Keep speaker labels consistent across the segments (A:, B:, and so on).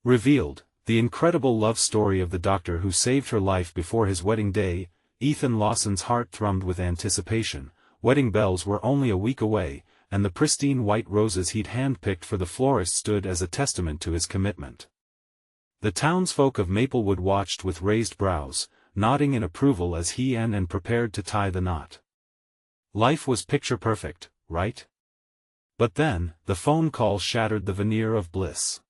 A: Revealed, the incredible love story of the doctor who saved her life before his wedding day. Ethan Lawson's heart thrummed with anticipation. Wedding bells were only a week away, and the pristine white roses he'd hand-picked for the florist stood as a testament to his commitment. The townsfolk of Maplewood watched with raised brows, nodding in approval as he and prepared to tie the knot. Life was picture-perfect, right? But then, the phone call shattered the veneer of bliss.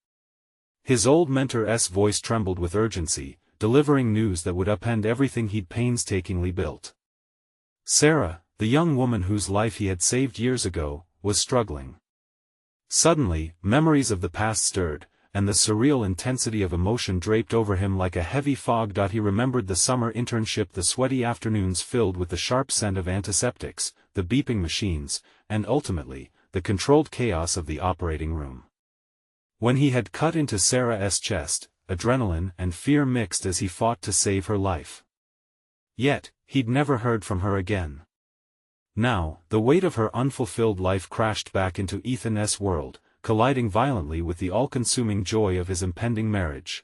A: His old mentor's voice trembled with urgency, delivering news that would upend everything he'd painstakingly built. Sarah, the young woman whose life he had saved years ago, was struggling. Suddenly, memories of the past stirred, and the surreal intensity of emotion draped over him like a heavy fog. He remembered the summer internship, the sweaty afternoons filled with the sharp scent of antiseptics, the beeping machines, and ultimately, the controlled chaos of the operating room. When he had cut into Sarah's chest, adrenaline and fear mixed as he fought to save her life. Yet, he'd never heard from her again. Now, the weight of her unfulfilled life crashed back into Ethan's world, colliding violently with the all-consuming joy of his impending marriage.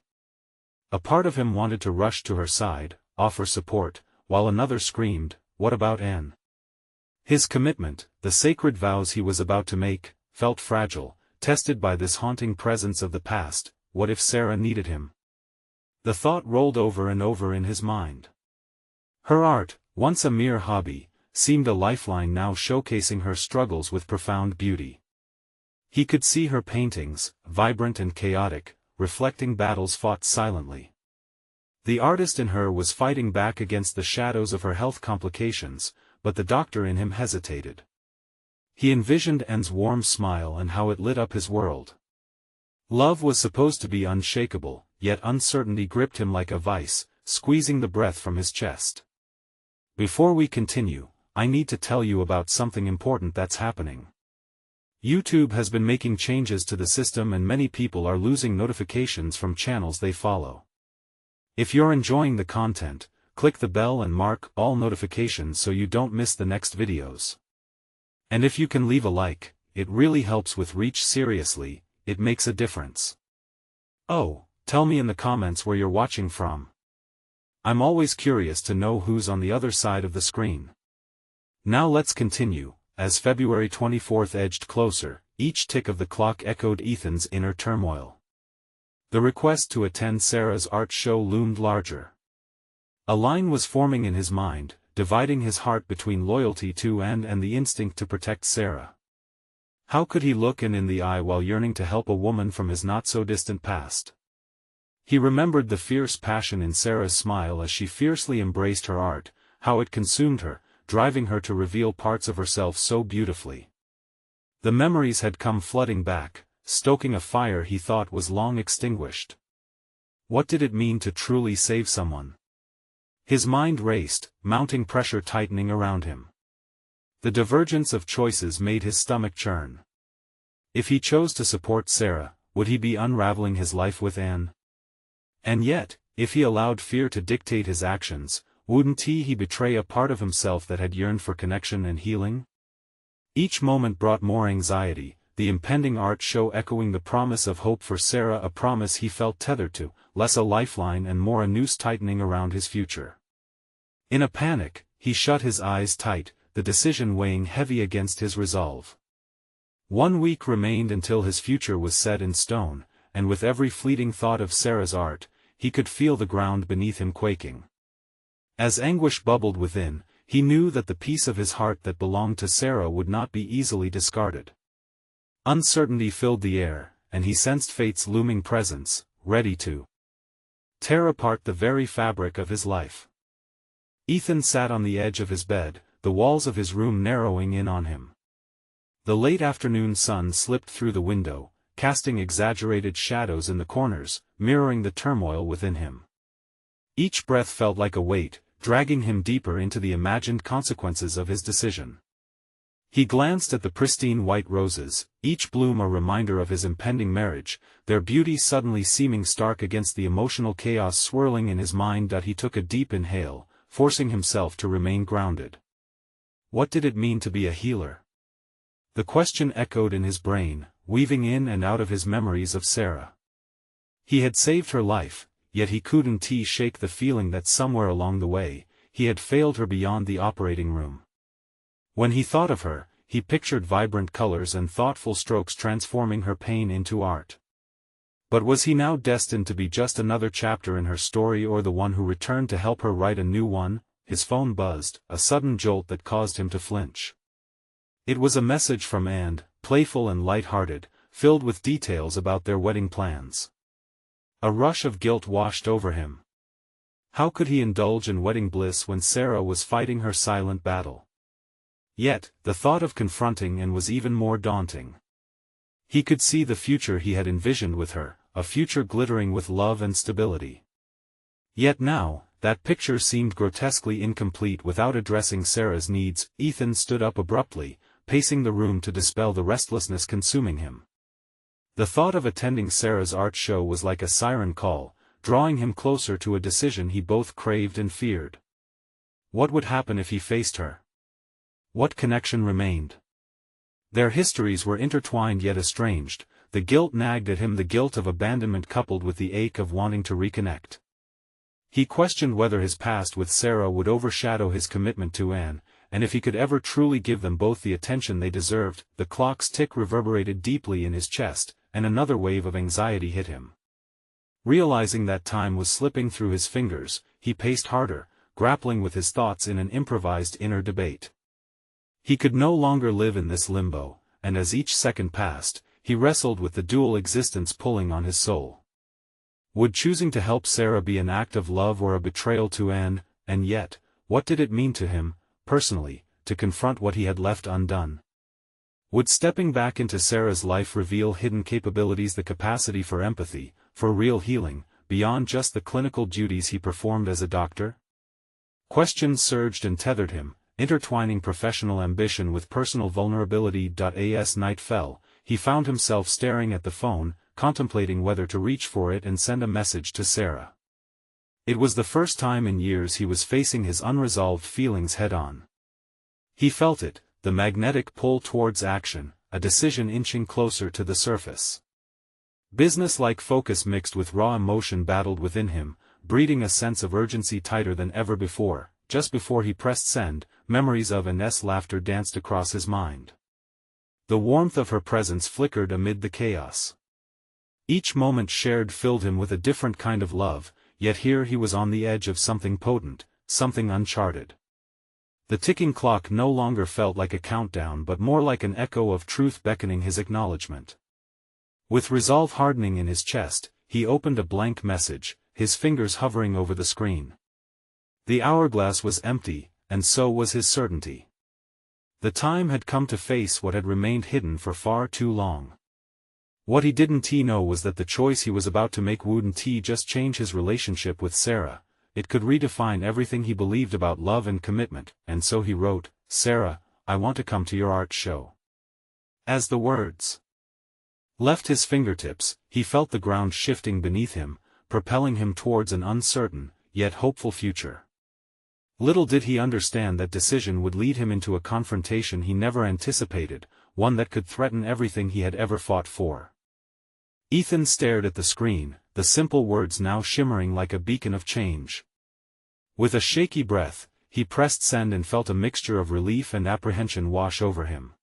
A: A part of him wanted to rush to her side, offer support, while another screamed, "What about Anne?" His commitment, the sacred vows he was about to make, felt fragile, tested by this haunting presence of the past. What if Sarah needed him? The thought rolled over and over in his mind. Her art, once a mere hobby, seemed a lifeline now, showcasing her struggles with profound beauty. He could see her paintings, vibrant and chaotic, reflecting battles fought silently. The artist in her was fighting back against the shadows of her health complications, but the doctor in him hesitated. He envisioned Anne's warm smile and how it lit up his world. Love was supposed to be unshakable, yet uncertainty gripped him like a vice, squeezing the breath from his chest. Before we continue, I need to tell you about something important that's happening. YouTube has been making changes to the system and many people are losing notifications from channels they follow. If you're enjoying the content, click the bell and mark all notifications so you don't miss the next videos. And if you can leave a like, it really helps with reach. Seriously, it makes a difference. Oh, tell me in the comments where you're watching from. I'm always curious to know who's on the other side of the screen. Now let's continue. As February 24th edged closer, each tick of the clock echoed Ethan's inner turmoil. The request to attend Sarah's art show loomed larger. A line was forming in his mind, dividing his heart between loyalty to Anne and the instinct to protect Sarah. How could he look Anne in the eye while yearning to help a woman from his not-so-distant past? He remembered the fierce passion in Sarah's smile as she fiercely embraced her art, how it consumed her, driving her to reveal parts of herself so beautifully. The memories had come flooding back, stoking a fire he thought was long extinguished. What did it mean to truly save someone? His mind raced, mounting pressure tightening around him. The divergence of choices made his stomach churn. If he chose to support Sarah, would he be unraveling his life with Anne? And yet, if he allowed fear to dictate his actions, wouldn't he betray a part of himself that had yearned for connection and healing? Each moment brought more anxiety, the impending art show echoing the promise of hope for Sarah, a promise he felt tethered to, less a lifeline and more a noose tightening around his future. In a panic, he shut his eyes tight, the decision weighing heavy against his resolve. 1 week remained until his future was set in stone, and with every fleeting thought of Sarah's art, he could feel the ground beneath him quaking. As anguish bubbled within, he knew that the piece of his heart that belonged to Sarah would not be easily discarded. Uncertainty filled the air, and he sensed fate's looming presence, ready to tear apart the very fabric of his life. Ethan sat on the edge of his bed, the walls of his room narrowing in on him. The late afternoon sun slipped through the window, casting exaggerated shadows in the corners, mirroring the turmoil within him. Each breath felt like a weight, dragging him deeper into the imagined consequences of his decision. He glanced at the pristine white roses, each bloom a reminder of his impending marriage, their beauty suddenly seeming stark against the emotional chaos swirling in his mind. He took a deep inhale, forcing himself to remain grounded. What did it mean to be a healer? The question echoed in his brain, weaving in and out of his memories of Sarah. He had saved her life, yet he couldn't shake the feeling that somewhere along the way, he had failed her beyond the operating room. When he thought of her, he pictured vibrant colors and thoughtful strokes transforming her pain into art. But was he now destined to be just another chapter in her story, or the one who returned to help her write a new one? His phone buzzed, a sudden jolt that caused him to flinch. It was a message from Anne, playful and light-hearted, filled with details about their wedding plans. A rush of guilt washed over him. How could he indulge in wedding bliss when Sarah was fighting her silent battle? Yet, the thought of confronting Anne was even more daunting. He could see the future he had envisioned with her, a future glittering with love and stability. Yet now, that picture seemed grotesquely incomplete without addressing Sarah's needs. Ethan stood up abruptly, pacing the room to dispel the restlessness consuming him. The thought of attending Sarah's art show was like a siren call, drawing him closer to a decision he both craved and feared. What would happen if he faced her? What connection remained? Their histories were intertwined yet estranged. The guilt nagged at him, the guilt of abandonment coupled with the ache of wanting to reconnect. He questioned whether his past with Sarah would overshadow his commitment to Anne, and if he could ever truly give them both the attention they deserved. The clock's tick reverberated deeply in his chest, and another wave of anxiety hit him. Realizing that time was slipping through his fingers, he paced harder, grappling with his thoughts in an improvised inner debate. He could no longer live in this limbo, and as each second passed, he wrestled with the dual existence pulling on his soul. Would choosing to help Sarah be an act of love or a betrayal to Anne? And yet, what did it mean to him, personally, to confront what he had left undone? Would stepping back into Sarah's life reveal hidden capabilities, the capacity for empathy, for real healing, beyond just the clinical duties he performed as a doctor? Questions surged and tethered him, intertwining professional ambition with personal vulnerability. As night fell, he found himself staring at the phone, contemplating whether to reach for it and send a message to Sarah. It was the first time in years he was facing his unresolved feelings head-on. He felt it, the magnetic pull towards action, a decision inching closer to the surface. Business-like focus mixed with raw emotion battled within him, breeding a sense of urgency tighter than ever before. Just before he pressed send, memories of Anne's laughter danced across his mind. The warmth of her presence flickered amid the chaos. Each moment shared filled him with a different kind of love, yet here he was on the edge of something potent, something uncharted. The ticking clock no longer felt like a countdown but more like an echo of truth beckoning his acknowledgement. With resolve hardening in his chest, he opened a blank message, his fingers hovering over the screen. The hourglass was empty, and so was his certainty. The time had come to face what had remained hidden for far too long. What he didn't know was that the choice he was about to make wouldn't just change his relationship with Sarah, it could redefine everything he believed about love and commitment. And so he wrote, "Sarah, I want to come to your art show." As the words left his fingertips, he felt the ground shifting beneath him, propelling him towards an uncertain, yet hopeful future. Little did he understand that decision would lead him into a confrontation he never anticipated, one that could threaten everything he had ever fought for. Ethan stared at the screen, the simple words now shimmering like a beacon of change. With a shaky breath, he pressed send and felt a mixture of relief and apprehension wash over him.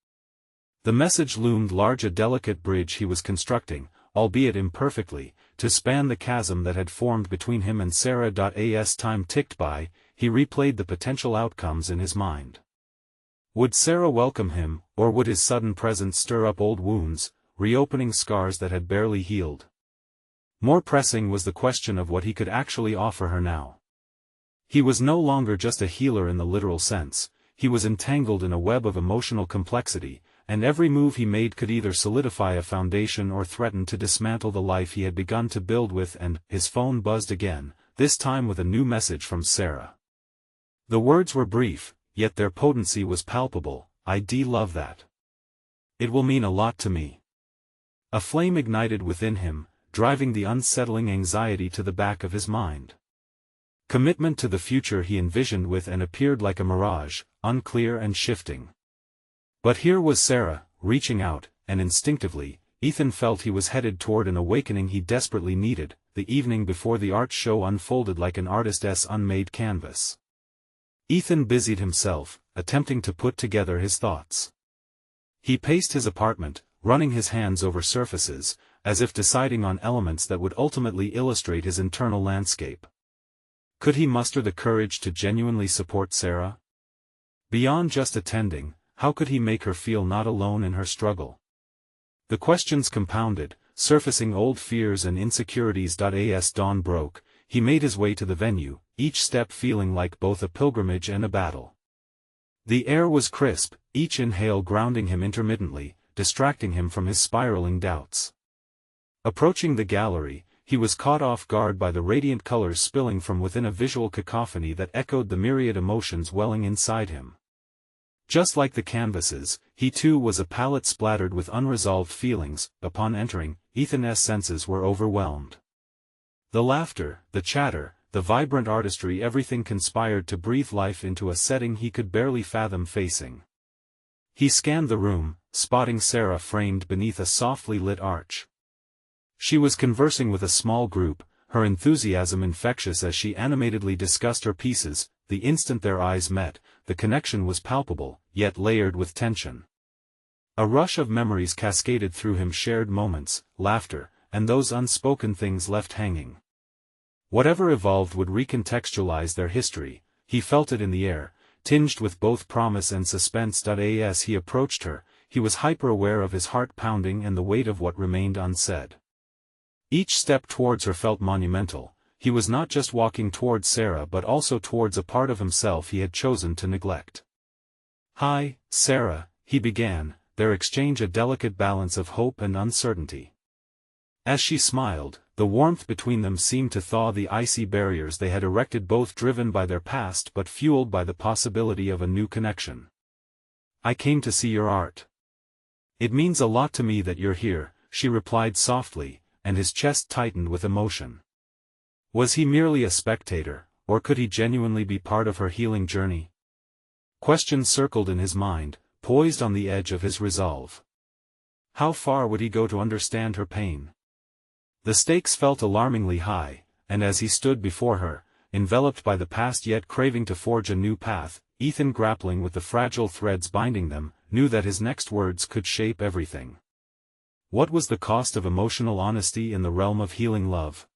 A: The message loomed large, a delicate bridge he was constructing, albeit imperfectly, to span the chasm that had formed between him and Sarah. As time ticked by, he replayed the potential outcomes in his mind. Would Sarah welcome him, or would his sudden presence stir up old wounds, reopening scars that had barely healed? More pressing was the question of what he could actually offer her now. He was no longer just a healer in the literal sense, he was entangled in a web of emotional complexity, and every move he made could either solidify a foundation or threaten to dismantle the life he had begun to build with. And his phone buzzed again, this time with a new message from Sarah. The words were brief, yet their potency was palpable. "I love that. It will mean a lot to me." A flame ignited within him, driving the unsettling anxiety to the back of his mind. Commitment to the future he envisioned with Anne appeared like a mirage, unclear and shifting. But here was Sarah, reaching out, and instinctively, Ethan felt he was headed toward an awakening he desperately needed, the evening before the art show unfolded like an artist's unmade canvas. Ethan busied himself, attempting to put together his thoughts. He paced his apartment, running his hands over surfaces, as if deciding on elements that would ultimately illustrate his internal landscape. Could he muster the courage to genuinely support Sarah? Beyond just attending, how could he make her feel not alone in her struggle? The questions compounded, surfacing old fears and insecurities. As dawn broke, he made his way to the venue, each step feeling like both a pilgrimage and a battle. The air was crisp, each inhale grounding him intermittently, distracting him from his spiraling doubts. Approaching the gallery, he was caught off guard by the radiant colors spilling from within, a visual cacophony that echoed the myriad emotions welling inside him. Just like the canvases, he too was a palette splattered with unresolved feelings. Upon entering, Ethan's senses were overwhelmed. The laughter, the chatter, the vibrant artistry, everything conspired to breathe life into a setting he could barely fathom facing. He scanned the room, spotting Sarah framed beneath a softly lit arch. She was conversing with a small group, her enthusiasm infectious as she animatedly discussed her pieces. The instant their eyes met, the connection was palpable, yet layered with tension. A rush of memories cascaded through him, shared moments, laughter, and those unspoken things left hanging. Whatever evolved would recontextualize their history. He felt it in the air, tinged with both promise and suspense. As he approached her, he was hyper-aware of his heart pounding and the weight of what remained unsaid. Each step towards her felt monumental. He was not just walking towards Sarah but also towards a part of himself he had chosen to neglect. "Hi, Sarah," he began, their exchange a delicate balance of hope and uncertainty. As she smiled, the warmth between them seemed to thaw the icy barriers they had erected, both driven by their past but fueled by the possibility of a new connection. "I came to see your art. It means a lot to me that you're here," she replied softly, and his chest tightened with emotion. Was he merely a spectator, or could he genuinely be part of her healing journey? Questions circled in his mind, poised on the edge of his resolve. How far would he go to understand her pain? The stakes felt alarmingly high, and as he stood before her, enveloped by the past yet craving to forge a new path, Ethan, grappling with the fragile threads binding them, knew that his next words could shape everything. What was the cost of emotional honesty in the realm of healing love?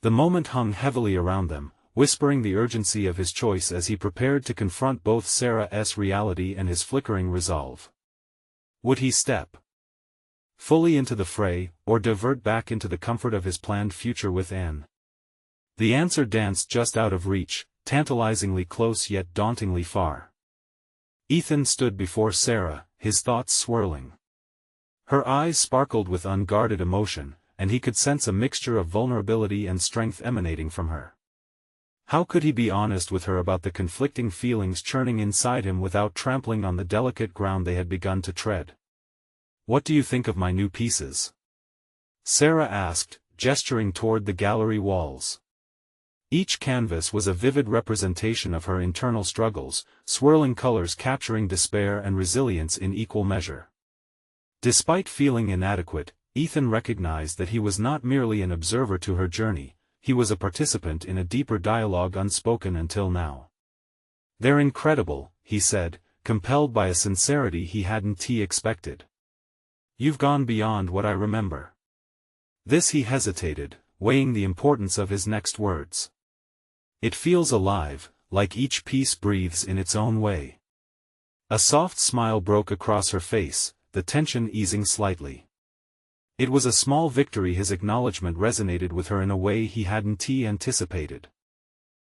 A: The moment hung heavily around them, whispering the urgency of his choice as he prepared to confront both Sarah's reality and his flickering resolve. Would he step fully into the fray, or divert back into the comfort of his planned future with Anne? The answer danced just out of reach, tantalizingly close yet dauntingly far. Ethan stood before Sarah, his thoughts swirling. Her eyes sparkled with unguarded emotion, and he could sense a mixture of vulnerability and strength emanating from her. How could he be honest with her about the conflicting feelings churning inside him without trampling on the delicate ground they had begun to tread? "What do you think of my new pieces?" Sarah asked, gesturing toward the gallery walls. Each canvas was a vivid representation of her internal struggles, swirling colors capturing despair and resilience in equal measure. Despite feeling inadequate, Ethan recognized that he was not merely an observer to her journey, he was a participant in a deeper dialogue unspoken until now. "They're incredible," he said, compelled by a sincerity he hadn't expected. "You've gone beyond what I remember." This he hesitated, weighing the importance of his next words. "It feels alive, like each piece breathes in its own way." A soft smile broke across her face, the tension easing slightly. It was a small victory. His acknowledgement resonated with her in a way he hadn't anticipated.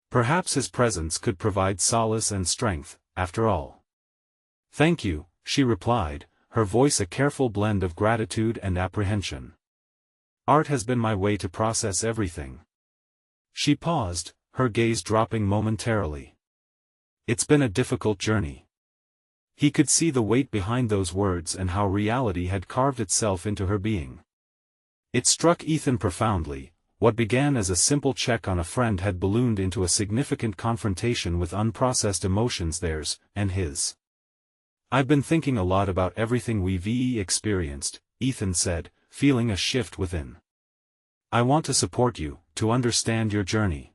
A: Perhaps his presence could provide solace and strength, after all. "Thank you," she replied, her voice a careful blend of gratitude and apprehension. "Art has been my way to process everything." She paused, her gaze dropping momentarily. "It's been a difficult journey." He could see the weight behind those words and how reality had carved itself into her being. It struck Ethan profoundly. What began as a simple check on a friend had ballooned into a significant confrontation with unprocessed emotions, theirs and his. "I've been thinking a lot about everything we've experienced," Ethan said, feeling a shift within. I want to support you, to understand your journey.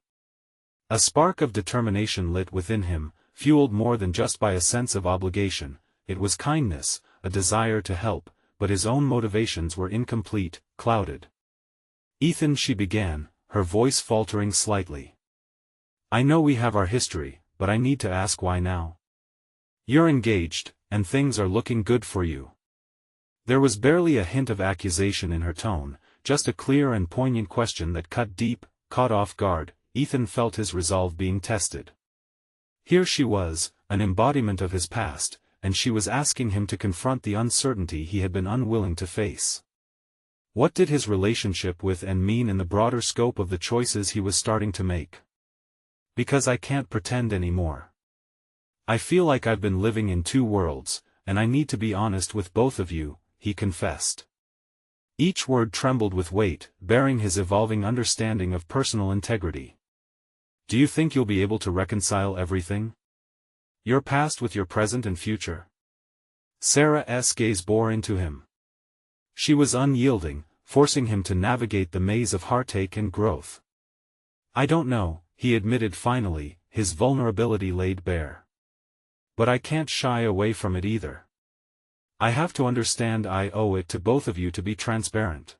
A: A spark of determination lit within him, fueled more than just by a sense of obligation. It was kindness, a desire to help, but his own motivations were incomplete, clouded. Ethan, she began, her voice faltering slightly. I know we have our history, but I need to ask why now? You're engaged, and things are looking good for you. There was barely a hint of accusation in her tone, just a clear and poignant question that cut deep. Caught off guard, Ethan felt his resolve being tested. Here she was, an embodiment of his past, and she was asking him to confront the uncertainty he had been unwilling to face. What did his relationship with Anne mean in the broader scope of the choices he was starting to make? Because I can't pretend anymore. I feel like I've been living in two worlds, and I need to be honest with both of you, he confessed. Each word trembled with weight, bearing his evolving understanding of personal integrity. Do you think you'll be able to reconcile everything? Your past with your present and future? Sarah's gaze bore into him. She was unyielding, forcing him to navigate the maze of heartache and growth. I don't know, he admitted finally, his vulnerability laid bare. But I can't shy away from it either. I have to understand I owe it to both of you to be transparent.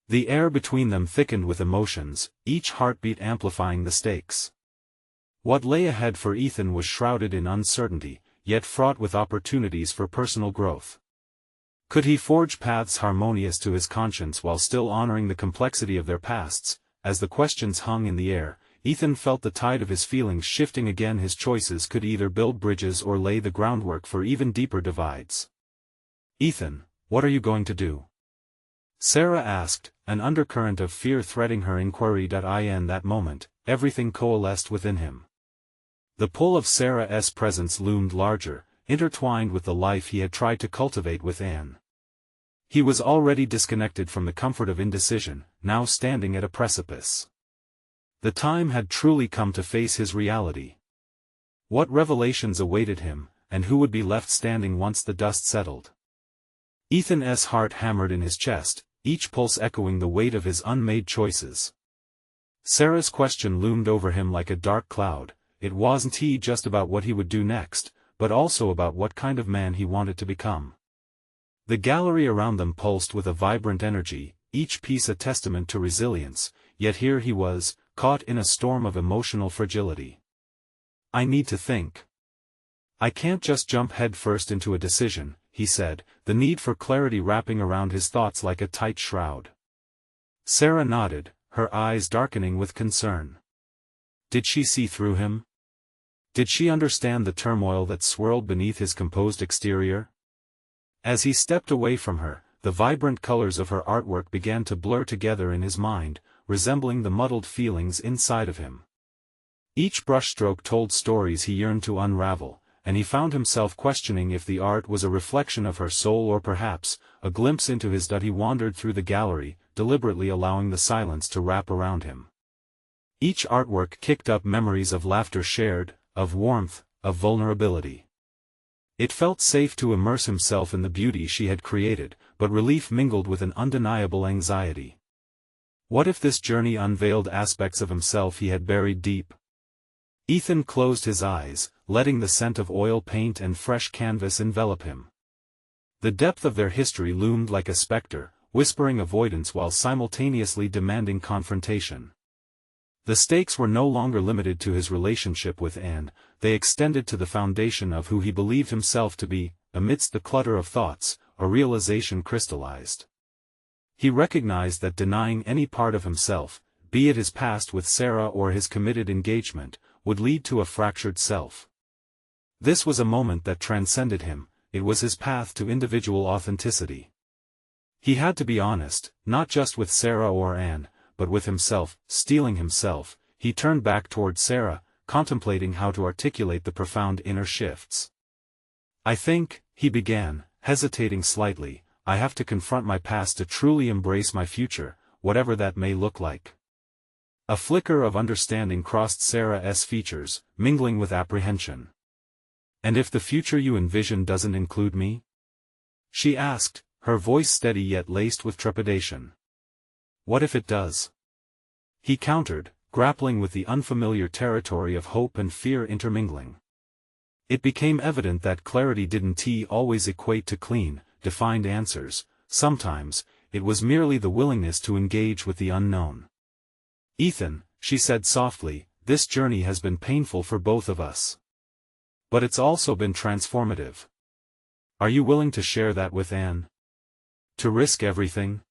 A: The air between them thickened with emotions, each heartbeat amplifying the stakes. What lay ahead for Ethan was shrouded in uncertainty, yet fraught with opportunities for personal growth. Could he forge paths harmonious to his conscience while still honoring the complexity of their pasts? As the questions hung in the air, Ethan felt the tide of his feelings shifting again. His choices could either build bridges or lay the groundwork for even deeper divides. Ethan, what are you going to do? Sarah asked, an undercurrent of fear threading her inquiry. In that moment, everything coalesced within him. The pull of Sarah's presence loomed larger, intertwined with the life he had tried to cultivate with Anne. He was already disconnected from the comfort of indecision, now standing at a precipice. The time had truly come to face his reality. What revelations awaited him, and who would be left standing once the dust settled? Ethan's heart hammered in his chest, each pulse echoing the weight of his unmade choices. Sarah's question loomed over him like a dark cloud. It wasn't just about what he would do next, but also about what kind of man he wanted to become. The gallery around them pulsed with a vibrant energy, each piece a testament to resilience, yet here he was, caught in a storm of emotional fragility. I need to think. I can't just jump headfirst into a decision, he said, the need for clarity wrapping around his thoughts like a tight shroud. Sarah nodded, her eyes darkening with concern. Did she see through him? Did she understand the turmoil that swirled beneath his composed exterior? As he stepped away from her, the vibrant colors of her artwork began to blur together in his mind, resembling the muddled feelings inside of him. Each brushstroke told stories he yearned to unravel, and he found himself questioning if the art was a reflection of her soul or perhaps a glimpse into his. He wandered through the gallery, deliberately allowing the silence to wrap around him. Each artwork kicked up memories of laughter shared, of warmth, of vulnerability. It felt safe to immerse himself in the beauty she had created, but relief mingled with an undeniable anxiety. What if this journey unveiled aspects of himself he had buried deep? Ethan closed his eyes, letting the scent of oil paint and fresh canvas envelop him. The depth of their history loomed like a specter, whispering avoidance while simultaneously demanding confrontation. The stakes were no longer limited to his relationship with Anne, they extended to the foundation of who he believed himself to be. Amidst the clutter of thoughts, a realization crystallized. He recognized that denying any part of himself, be it his past with Sarah or his committed engagement, would lead to a fractured self. This was a moment that transcended him, it was his path to individual authenticity. He had to be honest, not just with Sarah or Anne, but with himself. Steeling himself, he turned back toward Sarah, contemplating how to articulate the profound inner shifts. I think, he began, hesitating slightly, I have to confront my past to truly embrace my future, whatever that may look like. A flicker of understanding crossed Sarah's features, mingling with apprehension. And if the future you envision doesn't include me? She asked, her voice steady yet laced with trepidation. What if it does? He countered, grappling with the unfamiliar territory of hope and fear intermingling. It became evident that clarity didn't always equate to clean, defined answers. Sometimes, it was merely the willingness to engage with the unknown. Ethan, she said softly, this journey has been painful for both of us. But it's also been transformative. Are you willing to share that with Anne? To risk everything?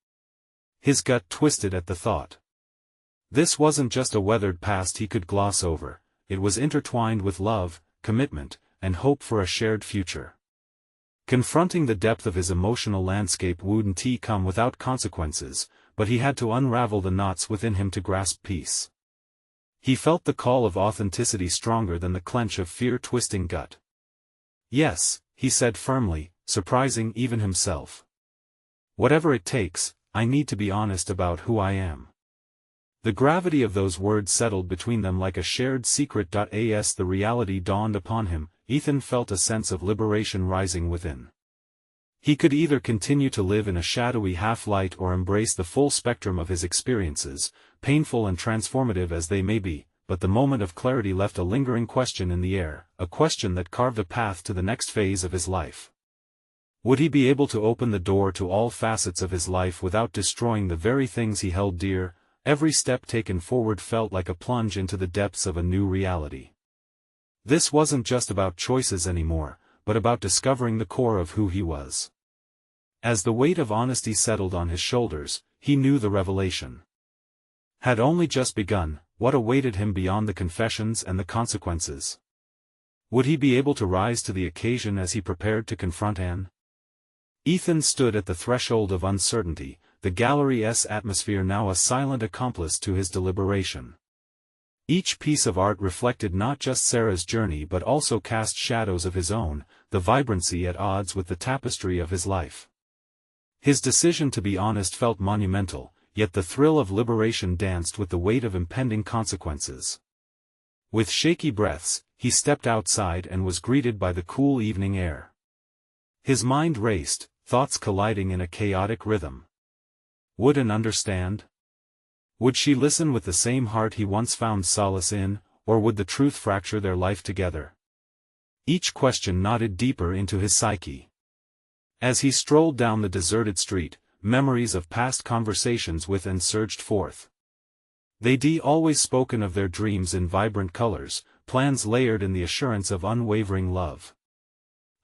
A: His gut twisted at the thought. This wasn't just a weathered past he could gloss over, it was intertwined with love, commitment, and hope for a shared future. Confronting the depth of his emotional landscape wouldn't come without consequences, but he had to unravel the knots within him to grasp peace. He felt the call of authenticity stronger than the clench of fear-twisting gut. Yes, he said firmly, surprising even himself. Whatever it takes, I need to be honest about who I am. The gravity of those words settled between them like a shared secret. As the reality dawned upon him, Ethan felt a sense of liberation rising within. He could either continue to live in a shadowy half-light or embrace the full spectrum of his experiences, painful and transformative as they may be, but the moment of clarity left a lingering question in the air, a question that carved a path to the next phase of his life. Would he be able to open the door to all facets of his life without destroying the very things he held dear? Every step taken forward felt like a plunge into the depths of a new reality. This wasn't just about choices anymore, but about discovering the core of who he was. As the weight of honesty settled on his shoulders, he knew the revelation had only just begun. What awaited him beyond the confessions and the consequences? Would he be able to rise to the occasion as he prepared to confront Anne? Ethan stood at the threshold of uncertainty, the gallery's atmosphere now a silent accomplice to his deliberation. Each piece of art reflected not just Sarah's journey but also cast shadows of his own, the vibrancy at odds with the tapestry of his life. His decision to be honest felt monumental, yet the thrill of liberation danced with the weight of impending consequences. With shaky breaths, he stepped outside and was greeted by the cool evening air. His mind raced, thoughts colliding in a chaotic rhythm. Would Anne understand? Would she listen with the same heart he once found solace in, or would the truth fracture their life together? Each question knotted deeper into his psyche. As he strolled down the deserted street, memories of past conversations with Anne surged forth. They'd always spoken of their dreams in vibrant colors, plans layered in the assurance of unwavering love.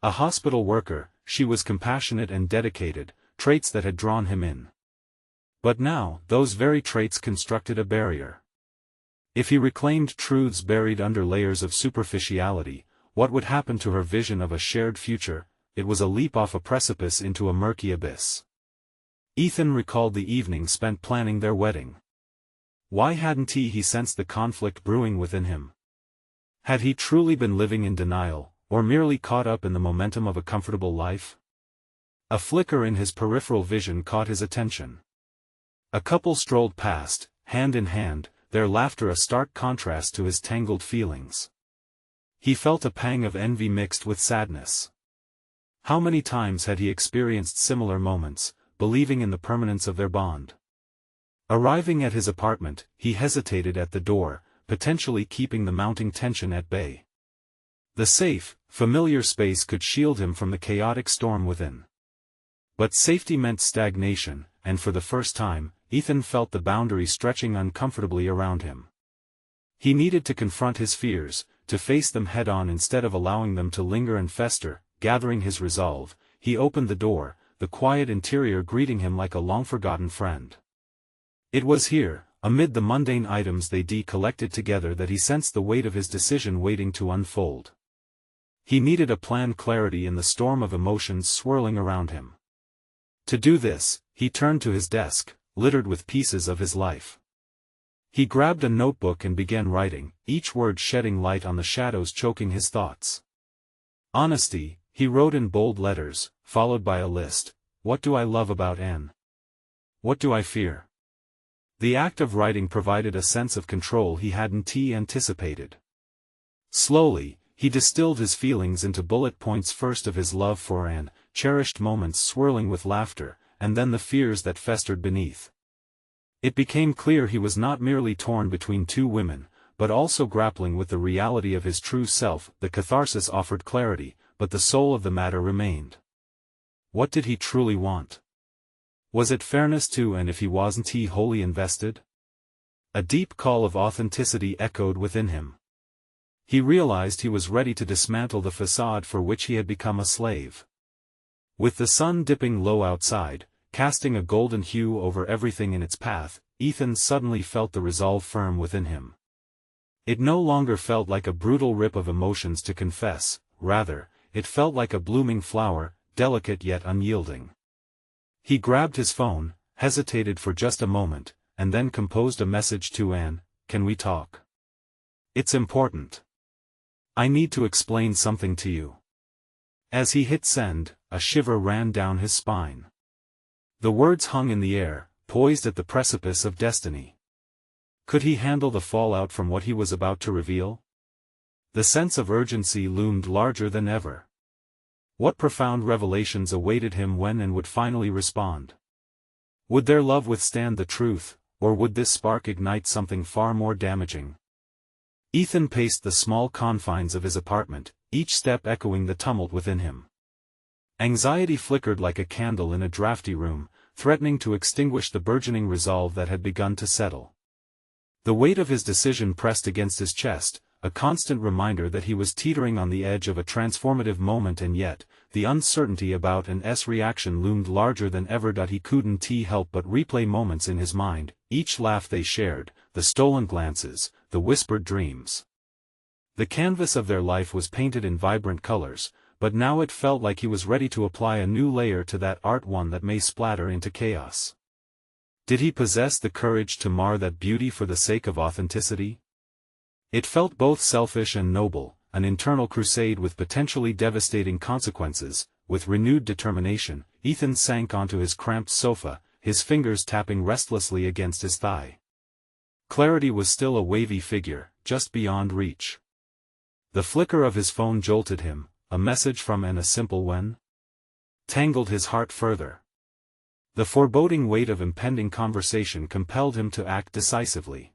A: A hospital worker, she was compassionate and dedicated, traits that had drawn him in. But now, those very traits constructed a barrier. If he reclaimed truths buried under layers of superficiality, what would happen to her vision of a shared future? It was a leap off a precipice into a murky abyss. Ethan recalled the evening spent planning their wedding. Why hadn't he sensed the conflict brewing within him? Had he truly been living in denial, or merely caught up in the momentum of a comfortable life? A flicker in his peripheral vision caught his attention. A couple strolled past, hand in hand, their laughter a stark contrast to his tangled feelings. He felt a pang of envy mixed with sadness. How many times had he experienced similar moments, believing in the permanence of their bond? Arriving at his apartment, he hesitated at the door, potentially keeping the mounting tension at bay. The safe, familiar space could shield him from the chaotic storm within. But safety meant stagnation, and for the first time, Ethan felt the boundary stretching uncomfortably around him. He needed to confront his fears, to face them head-on instead of allowing them to linger and fester. Gathering his resolve, he opened the door, the quiet interior greeting him like a long-forgotten friend. It was here, amid the mundane items they'd collected together, that he sensed the weight of his decision waiting to unfold. He needed a planned clarity in the storm of emotions swirling around him. To do this, he turned to his desk, littered with pieces of his life. He grabbed a notebook and began writing, each word shedding light on the shadows choking his thoughts. Honesty, he wrote in bold letters, followed by a list. What do I love about Anne? What do I fear? The act of writing provided a sense of control he hadn't anticipated. Slowly, he distilled his feelings into bullet points, first of his love for Anne, cherished moments swirling with laughter, and then the fears that festered beneath. It became clear he was not merely torn between two women, but also grappling with the reality of his true self. The catharsis offered clarity, but the soul of the matter remained. What did he truly want? Was it fairness too, and if he wasn't he wholly invested? A deep call of authenticity echoed within him. He realized he was ready to dismantle the facade for which he had become a slave. With the sun dipping low outside, casting a golden hue over everything in its path, Ethan suddenly felt the resolve firm within him. It no longer felt like a brutal rip of emotions to confess, rather, it felt like a blooming flower, delicate yet unyielding. He grabbed his phone, hesitated for just a moment, and then composed a message to Anne. "Can we talk? It's important. I need to explain something to you." As he hit send, a shiver ran down his spine. The words hung in the air, poised at the precipice of destiny. Could he handle the fallout from what he was about to reveal? The sense of urgency loomed larger than ever. What profound revelations awaited him when and would finally respond? Would their love withstand the truth, or would this spark ignite something far more damaging? Ethan paced the small confines of his apartment, each step echoing the tumult within him. Anxiety flickered like a candle in a drafty room, threatening to extinguish the burgeoning resolve that had begun to settle. The weight of his decision pressed against his chest, a constant reminder that he was teetering on the edge of a transformative moment, and yet, the uncertainty about Anne's reaction loomed larger than ever. He couldn't help but replay moments in his mind, each laugh they shared, the stolen glances, the whispered dreams. The canvas of their life was painted in vibrant colors, but now it felt like he was ready to apply a new layer to that art, one that may splatter into chaos. Did he possess the courage to mar that beauty for the sake of authenticity? It felt both selfish and noble, an internal crusade with potentially devastating consequences. With renewed determination, Ethan sank onto his cramped sofa, his fingers tapping restlessly against his thigh. Clarity was still a wavy figure, just beyond reach. The flicker of his phone jolted him, a message from Anne, a simple one, tangled his heart further. The foreboding weight of impending conversation compelled him to act decisively.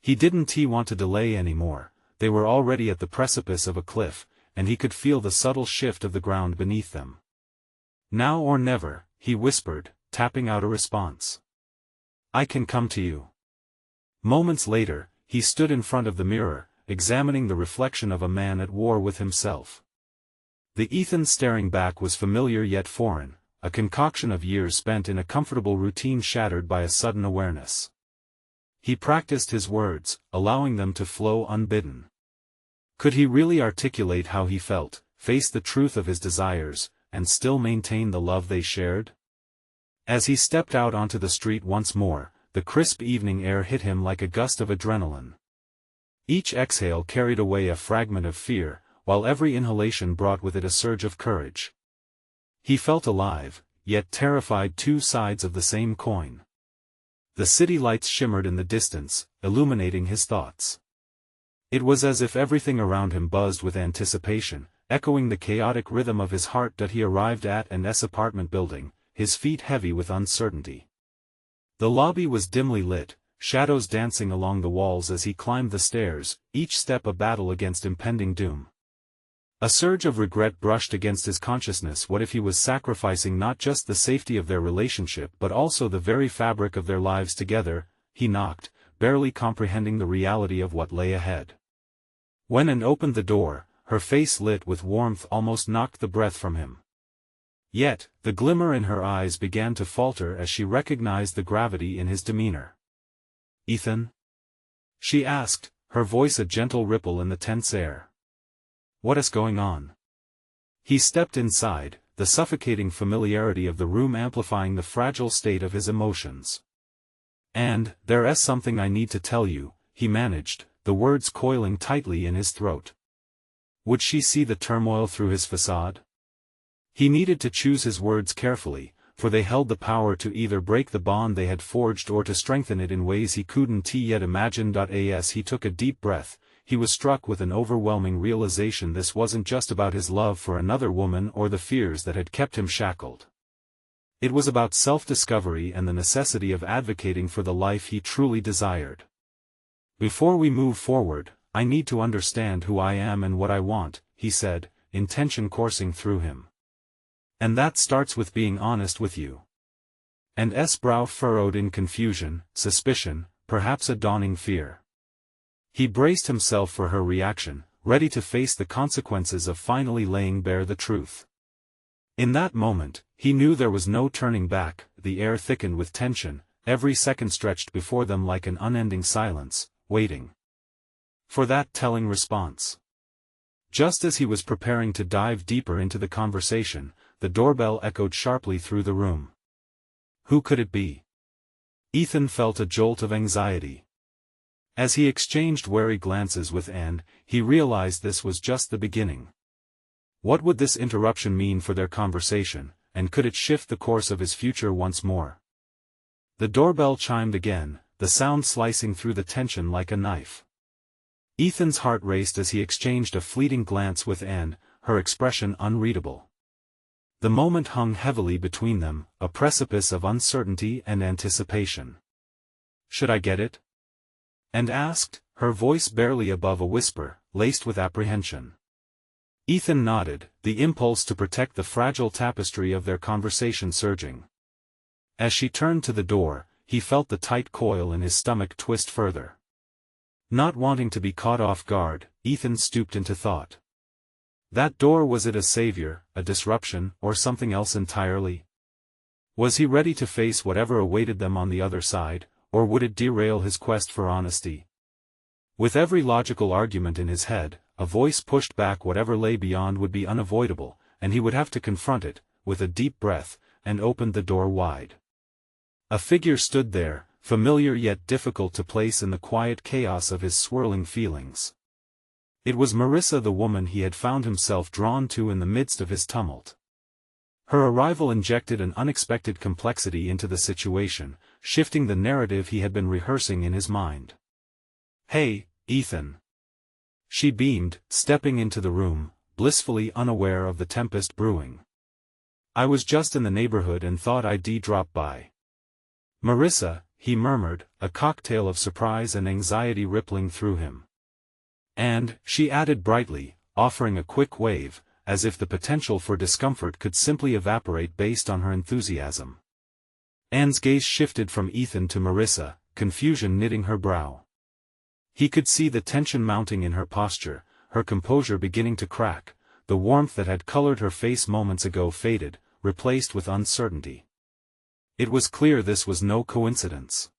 A: He didn't want to delay anymore. They were already at the precipice of a cliff, and he could feel the subtle shift of the ground beneath them. "Now or never," he whispered, tapping out a response. "I can come to you." Moments later, he stood in front of the mirror, examining the reflection of a man at war with himself. The Ethan staring back was familiar yet foreign, a concoction of years spent in a comfortable routine shattered by a sudden awareness. He practiced his words, allowing them to flow unbidden. Could he really articulate how he felt, face the truth of his desires, and still maintain the love they shared? As he stepped out onto the street once more, the crisp evening air hit him like a gust of adrenaline. Each exhale carried away a fragment of fear, while every inhalation brought with it a surge of courage. He felt alive, yet terrified, two sides of the same coin. The city lights shimmered in the distance, illuminating his thoughts. It was as if everything around him buzzed with anticipation, echoing the chaotic rhythm of his heart. He arrived at Anne's apartment building, his feet heavy with uncertainty. The lobby was dimly lit, shadows dancing along the walls as he climbed the stairs, each step a battle against impending doom. A surge of regret brushed against his consciousness. What if he was sacrificing not just the safety of their relationship but also the very fabric of their lives together? He knocked, barely comprehending the reality of what lay ahead. When Anne opened the door, her face lit with warmth almost knocked the breath from him. Yet, the glimmer in her eyes began to falter as she recognized the gravity in his demeanor. "Ethan?" she asked, her voice a gentle ripple in the tense air. "What is going on?" He stepped inside, the suffocating familiarity of the room amplifying the fragile state of his emotions. "And, there's something I need to tell you," he managed, the words coiling tightly in his throat. Would she see the turmoil through his facade? He needed to choose his words carefully, for they held the power to either break the bond they had forged or to strengthen it in ways he couldn't yet imagine. As he took a deep breath, he was struck with an overwhelming realization this wasn't just about his love for another woman or the fears that had kept him shackled. It was about self-discovery and the necessity of advocating for the life he truly desired. "Before we move forward, I need to understand who I am and what I want," he said, intention coursing through him. "And that starts with being honest with you." And S. brow furrowed in confusion, suspicion, perhaps a dawning fear. He braced himself for her reaction, ready to face the consequences of finally laying bare the truth. In that moment, he knew there was no turning back. The air thickened with tension, every second stretched before them like an unending silence, waiting for that telling response. Just as he was preparing to dive deeper into the conversation, the doorbell echoed sharply through the room. Who could it be? Ethan felt a jolt of anxiety. As he exchanged wary glances with Anne, he realized this was just the beginning. What would this interruption mean for their conversation, and could it shift the course of his future once more? The doorbell chimed again, the sound slicing through the tension like a knife. Ethan's heart raced as he exchanged a fleeting glance with Anne, her expression unreadable. The moment hung heavily between them, a precipice of uncertainty and anticipation. "Should I get it?" Anne asked, her voice barely above a whisper, laced with apprehension. Ethan nodded, the impulse to protect the fragile tapestry of their conversation surging. As she turned to the door, he felt the tight coil in his stomach twist further. Not wanting to be caught off guard, Ethan stooped into thought. That door, was it a savior, a disruption, or something else entirely? Was he ready to face whatever awaited them on the other side, or would it derail his quest for honesty? With every logical argument in his head, a voice pushed back whatever lay beyond would be unavoidable, and he would have to confront it, with a deep breath, and opened the door wide. A figure stood there, familiar yet difficult to place in the quiet chaos of his swirling feelings. It was Marissa, the woman he had found himself drawn to in the midst of his tumult. Her arrival injected an unexpected complexity into the situation, shifting the narrative he had been rehearsing in his mind. "Hey, Ethan." She beamed, stepping into the room, blissfully unaware of the tempest brewing. "I was just in the neighborhood and thought I'd drop by." "Marissa," he murmured, a cocktail of surprise and anxiety rippling through him. "And," she added brightly, offering a quick wave, as if the potential for discomfort could simply evaporate based on her enthusiasm. Anne's gaze shifted from Ethan to Marissa, confusion knitting her brow. He could see the tension mounting in her posture, her composure beginning to crack, the warmth that had colored her face moments ago faded, replaced with uncertainty. It was clear this was no coincidence.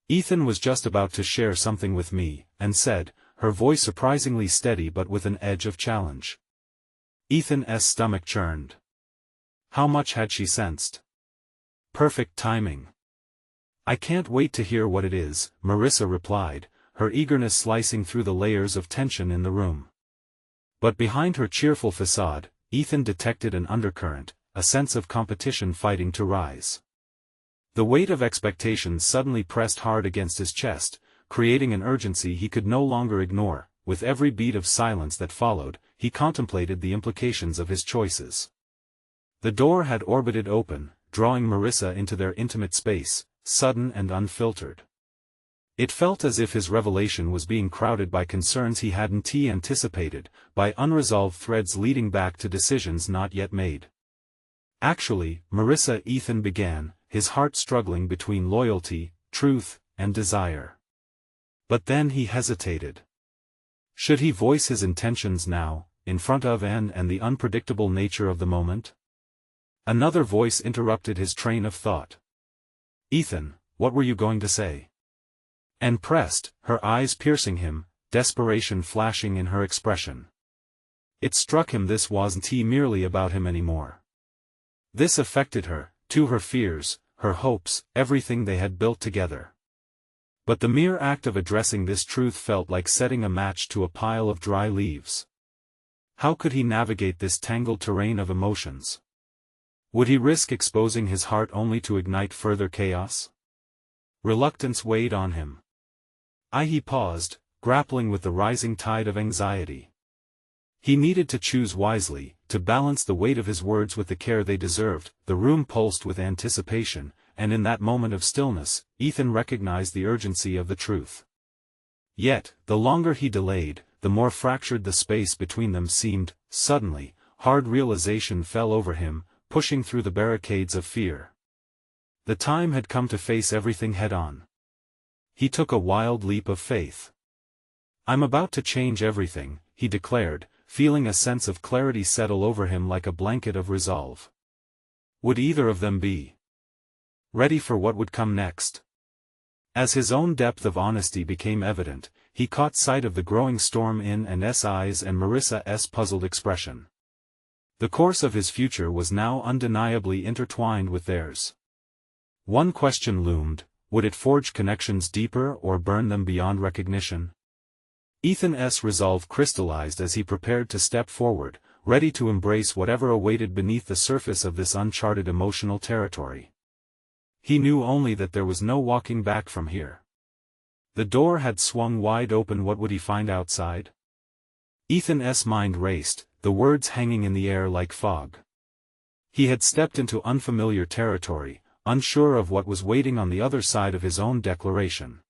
A: "Ethan was just about to share something with me," Anne said, her voice surprisingly steady but with an edge of challenge. Ethan's stomach churned. How much had she sensed? Perfect timing. "I can't wait to hear what it is," Marissa replied, her eagerness slicing through the layers of tension in the room. But behind her cheerful facade, Ethan detected an undercurrent, a sense of competition fighting to rise. The weight of expectations suddenly pressed hard against his chest, creating an urgency he could no longer ignore. With every beat of silence that followed, he contemplated the implications of his choices. The door had orbited open, drawing Marissa into their intimate space, sudden and unfiltered. It felt as if his revelation was being crowded by concerns he hadn't anticipated, by unresolved threads leading back to decisions not yet made. "Actually, Marissa," Ethan began, his heart struggling between loyalty, truth, and desire. But then he hesitated. Should he voice his intentions now, in front of Anne and the unpredictable nature of the moment? Another voice interrupted his train of thought. "Ethan, what were you going to say?" Anne pressed, her eyes piercing him, desperation flashing in her expression. It struck him this wasn't merely about him anymore. This affected her, too, her fears, her hopes, everything they had built together. But the mere act of addressing this truth felt like setting a match to a pile of dry leaves. How could he navigate this tangled terrain of emotions? Would he risk exposing his heart only to ignite further chaos? Reluctance weighed on him. He paused, grappling with the rising tide of anxiety. He needed to choose wisely, to balance the weight of his words with the care they deserved. The room pulsed with anticipation, and in that moment of stillness, Ethan recognized the urgency of the truth. Yet, the longer he delayed, the more fractured the space between them seemed. Suddenly, hard realization fell over him, pushing through the barricades of fear. The time had come to face everything head-on. He took a wild leap of faith. "I'm about to change everything," he declared, feeling a sense of clarity settle over him like a blanket of resolve. Would either of them be ready for what would come next? As his own depth of honesty became evident, he caught sight of the growing storm in Anne's eyes and Marissa's puzzled expression. The course of his future was now undeniably intertwined with theirs. One question loomed: would it forge connections deeper or burn them beyond recognition? Ethan's resolve crystallized as he prepared to step forward, ready to embrace whatever awaited beneath the surface of this uncharted emotional territory. He knew only that there was no walking back from here. The door had swung wide open. What would he find outside? Ethan's mind raced, the words hanging in the air like fog. He had stepped into unfamiliar territory, unsure of what was waiting on the other side of his own declaration.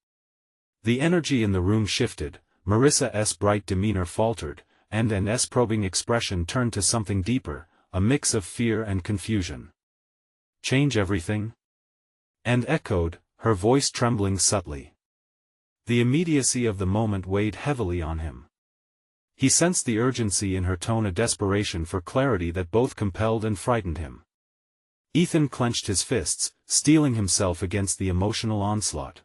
A: The energy in the room shifted, Marissa's bright demeanor faltered, and Anne's probing expression turned to something deeper, a mix of fear and confusion. "Change everything?" Anne echoed, her voice trembling subtly. The immediacy of the moment weighed heavily on him. He sensed the urgency in her tone, a desperation for clarity that both compelled and frightened him. Ethan clenched his fists, steeling himself against the emotional onslaught.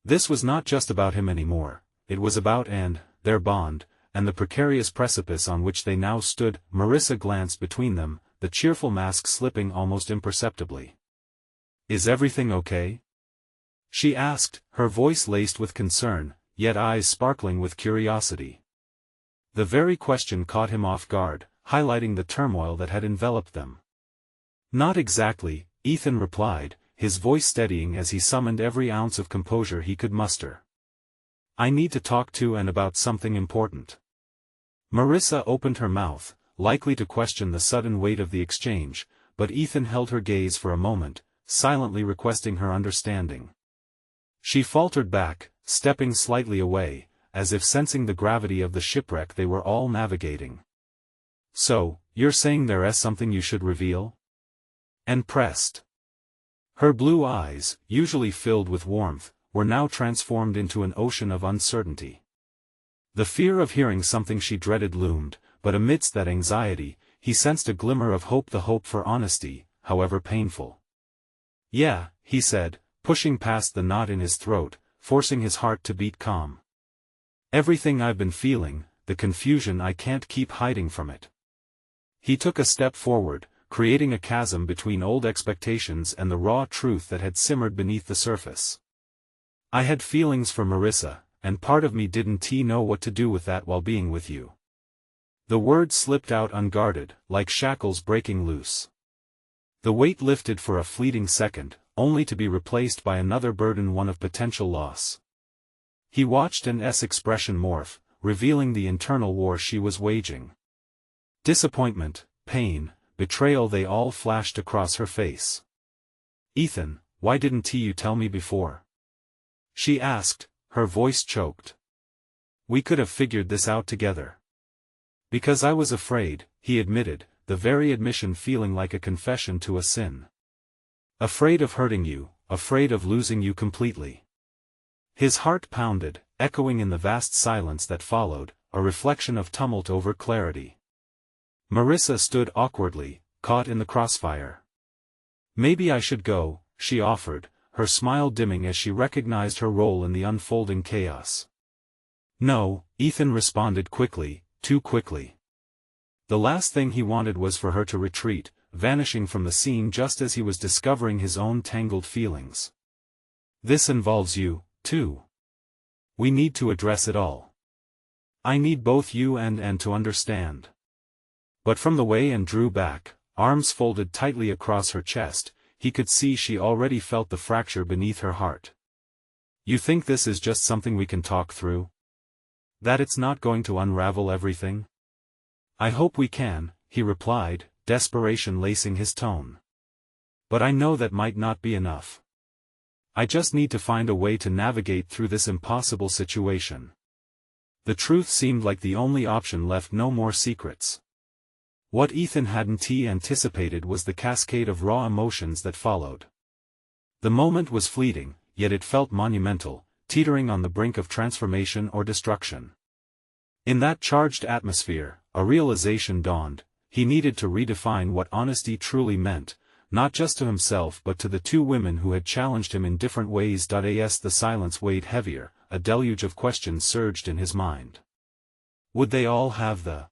A: This was not just about him anymore, it was about Anne, their bond, and the precarious precipice on which they now stood. Marissa glanced between them, the cheerful mask slipping almost imperceptibly. "Is everything okay?" she asked, her voice laced with concern, yet eyes sparkling with curiosity. The very question caught him off guard, highlighting the turmoil that had enveloped them. "Not exactly," Ethan replied, his voice steadying as he summoned every ounce of composure he could muster. "I need to talk to Anne about something important." Marissa opened her mouth, likely to question the sudden weight of the exchange, but Ethan held her gaze for a moment, silently requesting her understanding. She faltered back, stepping slightly away, as if sensing the gravity of the shipwreck they were all navigating. "So, you're saying there's something you should reveal?" Anne pressed. Her blue eyes, usually filled with warmth, were now transformed into an ocean of uncertainty. The fear of hearing something she dreaded loomed, but amidst that anxiety, he sensed a glimmer of hope, the hope for honesty, however painful. "Yeah," he said, pushing past the knot in his throat, forcing his heart to beat calm. "Everything I've been feeling, the confusion, I can't keep hiding from it." He took a step forward, creating a chasm between old expectations and the raw truth that had simmered beneath the surface. "I had feelings for Marissa, and part of me didn't know what to do with that while being with you." The words slipped out unguarded, like shackles breaking loose. The weight lifted for a fleeting second, only to be replaced by another burden, one of potential loss. He watched Anne's expression morph, revealing the internal war she was waging. Disappointment, pain, betrayal, they all flashed across her face. "Ethan, why didn't you tell me before?" she asked, her voice choked. "We could have figured this out together." "Because I was afraid," he admitted, the very admission feeling like a confession to a sin. "Afraid of hurting you, afraid of losing you completely." His heart pounded, echoing in the vast silence that followed, a reflection of tumult over clarity. Marissa stood awkwardly, caught in the crossfire. "Maybe I should go," she offered, her smile dimming as she recognized her role in the unfolding chaos. "No," Ethan responded quickly, too quickly. The last thing he wanted was for her to retreat, vanishing from the scene just as he was discovering his own tangled feelings. "This involves you, too. We need to address it all. I need both you and Anne to understand." But from the way Anne drew back, arms folded tightly across her chest, he could see she already felt the fracture beneath her heart. "You think this is just something we can talk through?" That it's not going to unravel everything? I hope we can, he replied, desperation lacing his tone. But I know that might not be enough. I just need to find a way to navigate through this impossible situation. The truth seemed like the only option left, no more secrets. What Ethan hadn't anticipated was the cascade of raw emotions that followed. The moment was fleeting, yet it felt monumental, teetering on the brink of transformation or destruction. In that charged atmosphere, a realization dawned: he needed to redefine what honesty truly meant, not just to himself but to the two women who had challenged him in different ways. As the silence weighed heavier, a deluge of questions surged in his mind. Would they all have the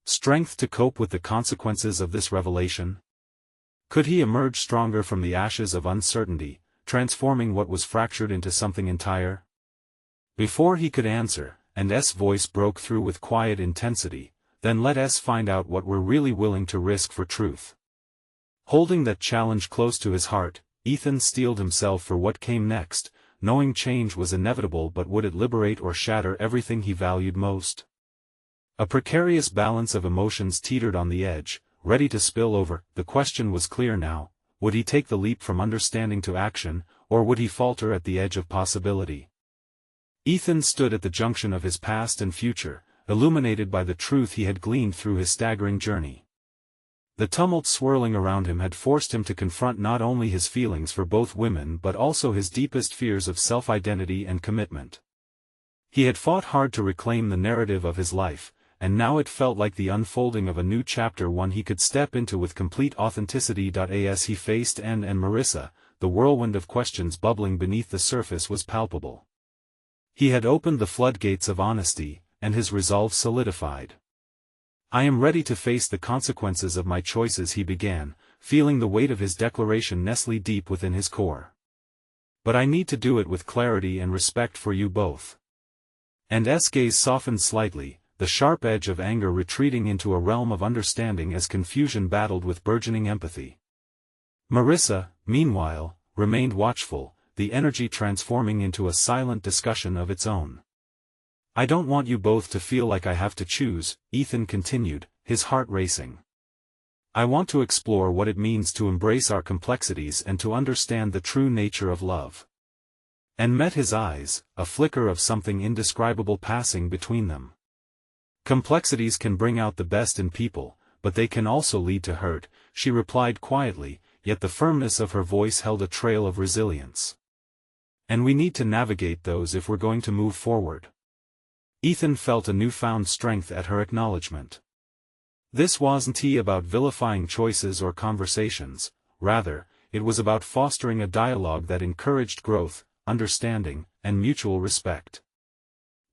A: strength to cope with the consequences of this revelation? Could he emerge stronger from the ashes of uncertainty, transforming what was fractured into something entire? Before he could answer, and S' voice broke through with quiet intensity, then let us find out what we're really willing to risk for truth. Holding that challenge close to his heart, Ethan steeled himself for what came next, knowing change was inevitable, but would it liberate or shatter everything he valued most? A precarious balance of emotions teetered on the edge, ready to spill over. The question was clear now: would he take the leap from understanding to action, or would he falter at the edge of possibility? Ethan stood at the junction of his past and future, illuminated by the truth he had gleaned through his staggering journey. The tumult swirling around him had forced him to confront not only his feelings for both women but also his deepest fears of self-identity and commitment. He had fought hard to reclaim the narrative of his life, and now it felt like the unfolding of a new chapter, one he could step into with complete authenticity. As he faced Anne and Marissa, the whirlwind of questions bubbling beneath the surface was palpable. He had opened the floodgates of honesty, and his resolve solidified. "I am ready to face the consequences of my choices," he began, feeling the weight of his declaration nestle deep within his core. "But I need to do it with clarity and respect for you both." And S' gaze softened slightly, the sharp edge of anger retreating into a realm of understanding as confusion battled with burgeoning empathy. Marissa, meanwhile, remained watchful, the energy transforming into a silent discussion of its own. "I don't want you both to feel like I have to choose," Ethan continued, his heart racing. "I want to explore what it means to embrace our complexities and to understand the true nature of love." And met his eyes, a flicker of something indescribable passing between them. "Complexities can bring out the best in people, but they can also lead to hurt," she replied quietly, yet the firmness of her voice held a trail of resilience. "And we need to navigate those if we're going to move forward." Ethan felt a newfound strength at her acknowledgement. This wasn't about vilifying choices or conversations, rather, it was about fostering a dialogue that encouraged growth, understanding, and mutual respect.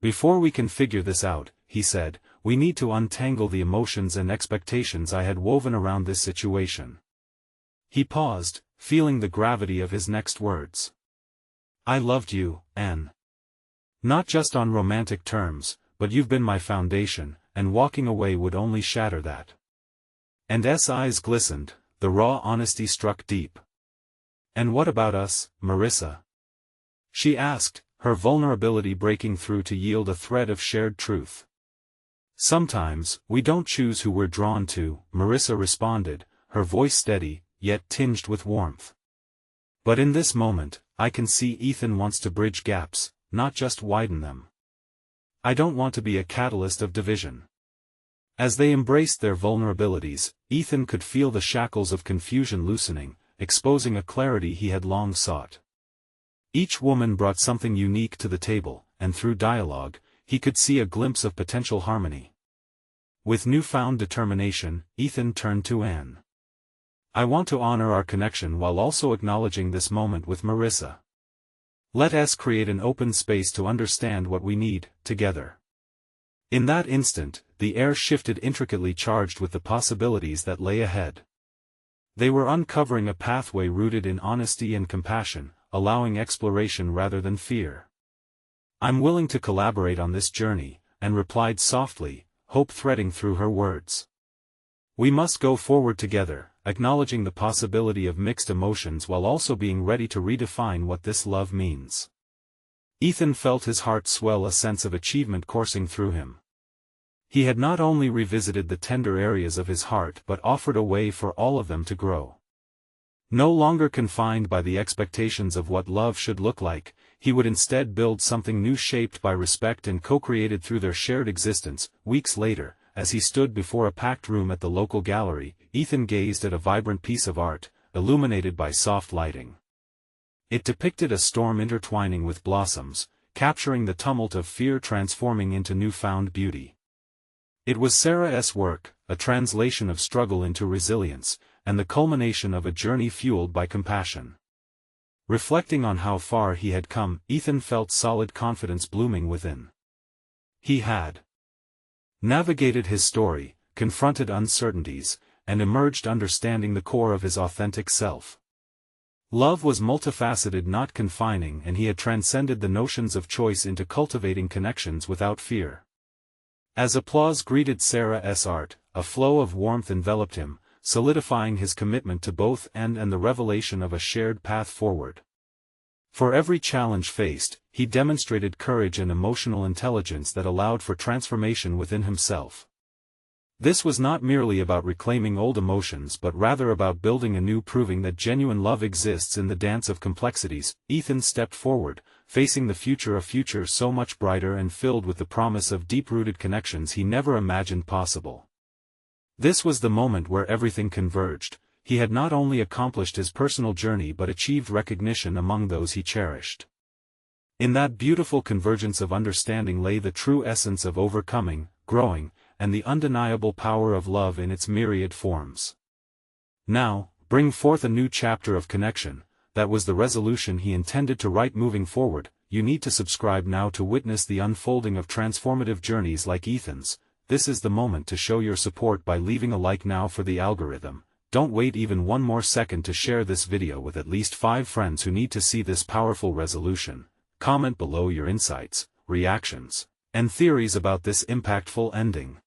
A: "Before we can figure this out," he said, "we need to untangle the emotions and expectations I had woven around this situation." He paused, feeling the gravity of his next words. "I loved you, Anne. Not just on romantic terms, but you've been my foundation, and walking away would only shatter that." And S' eyes glistened, the raw honesty struck deep. "And what about us, Marissa?" she asked, her vulnerability breaking through to yield a thread of shared truth. "Sometimes, we don't choose who we're drawn to," Marissa responded, her voice steady, yet tinged with warmth. "But in this moment, I can see Ethan wants to bridge gaps, not just widen them. I don't want to be a catalyst of division." As they embraced their vulnerabilities, Ethan could feel the shackles of confusion loosening, exposing a clarity he had long sought. Each woman brought something unique to the table, and through dialogue, he could see a glimpse of potential harmony. With newfound determination, Ethan turned to Anne. "I want to honor our connection while also acknowledging this moment with Marissa. Let us create an open space to understand what we need, together." In that instant, the air shifted, intricately charged with the possibilities that lay ahead. They were uncovering a pathway rooted in honesty and compassion, allowing exploration rather than fear. "I'm willing to collaborate on this journey," Anne replied softly, hope threading through her words. "We must go forward together, acknowledging the possibility of mixed emotions while also being ready to redefine what this love means." Ethan felt his heart swell, a sense of achievement coursing through him. He had not only revisited the tender areas of his heart but offered a way for all of them to grow. No longer confined by the expectations of what love should look like, he would instead build something new shaped by respect and co-created through their shared existence. Weeks later, as he stood before a packed room at the local gallery, Ethan gazed at a vibrant piece of art, illuminated by soft lighting. It depicted a storm intertwining with blossoms, capturing the tumult of fear transforming into newfound beauty. It was Sarah's work, a translation of struggle into resilience, and the culmination of a journey fueled by compassion. Reflecting on how far he had come, Ethan felt solid confidence blooming within. He had navigated his story, confronted uncertainties, and emerged understanding the core of his authentic self. Love was multifaceted, not confining, and he had transcended the notions of choice into cultivating connections without fear. As applause greeted Sarah's art, a flow of warmth enveloped him, solidifying his commitment to both and the revelation of a shared path forward. For every challenge faced, he demonstrated courage and emotional intelligence that allowed for transformation within himself. This was not merely about reclaiming old emotions but rather about building anew, proving that genuine love exists in the dance of complexities. Ethan stepped forward, facing the future, a future so much brighter and filled with the promise of deep-rooted connections he never imagined possible. This was the moment where everything converged. He had not only accomplished his personal journey but achieved recognition among those he cherished. In that beautiful convergence of understanding lay the true essence of overcoming, growing, and the undeniable power of love in its myriad forms. Now, bring forth a new chapter of connection. That was the resolution he intended to write. Moving forward, you need to subscribe now to witness the unfolding of transformative journeys like Ethan's. This is the moment to show your support by leaving a like now for the algorithm. Don't wait even one more second to share this video with at least 5 friends who need to see this powerful resolution. Comment below your insights, reactions, and theories about this impactful ending.